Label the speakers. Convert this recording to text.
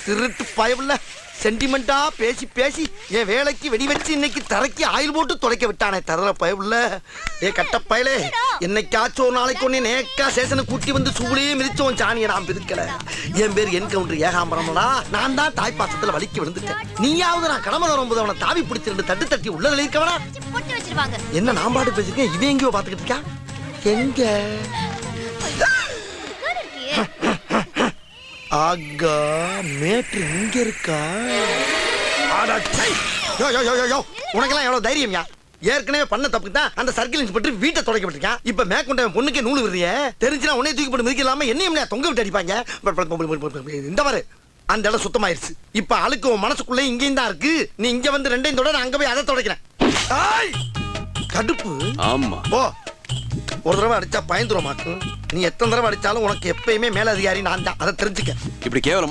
Speaker 1: திருட்டு பயவுல சென்டிமெண்டா பேசி பேசி என் வேலைக்கு வெடி வச்சு இன்னைக்கு தரைக்கு ஆயில் போட்டு துடைக்க விட்டானே தர பயவுல. ஏ கட்ட பயலே, என்னைக்காச்சும் ஒரு நாளைக்கு ஒன்னே நேக்கா சேசனை கூட்டி வந்து சூளையே மிதிச்சோம் சாணியை நான் பிரிக்கல. என் பேர் என்கவுண்டர் ஏகாம்பரம்டா. நான் தான் தாய்ப்பாசத்துல வலிக்கு விழுந்துட்டேன். நீயாவது நான் கடமை வரும்போது அவனை தாவி பிடிச்சி 2 தட்டு தட்டி உள்ள இருக்கவனா என்ன நான் பாட்டு பேசிருக்கேன். இவன் எங்கேயோ பாத்துக்கிட்டு இருக்கா? எங்க ஆகா மேட்ரு இங்க இருக்கா? உனக்கெல்லாம் எவ்வளவு தைரியம்யா? ஏற்கனவே பண்ண தப்புக்கு தான் அந்த சர்க்கிள் இன்ஸ்பெக்டர் வீட்டை தொடக்க விட்டுருக்கான். இப்ப மேற்கொண்ட பொண்ணுக்கே நூல் விடுறிய தெரிஞ்சுனா உன்னை தூக்கி போட்டு மிதிக்கலாம என்னையும் தொங்க விட்டு அடிப்பாங்க. இந்த மாதிரி அந்த இடம் சுத்தமாயிருச்சு. இப்ப அழுக்கு உன் மனசுக்குள்ள இங்கேயும் தான் இருக்கு. நீ இங்க வந்து 2யும் தொட, நான் அங்க போய் அதை தொடக்கிறேன். கடுப்பு.
Speaker 2: ஆமா
Speaker 1: ஓ, ஒரு தடவை அடிச்சா பயந்துருமாக்கும். நீ எத்தனை தடவை அடிச்சாலும் உனக்கு எப்பயுமே மேல அதிகாரி நான் தான். அதை தெரிஞ்சுக்க.
Speaker 2: இப்படி கேவலம்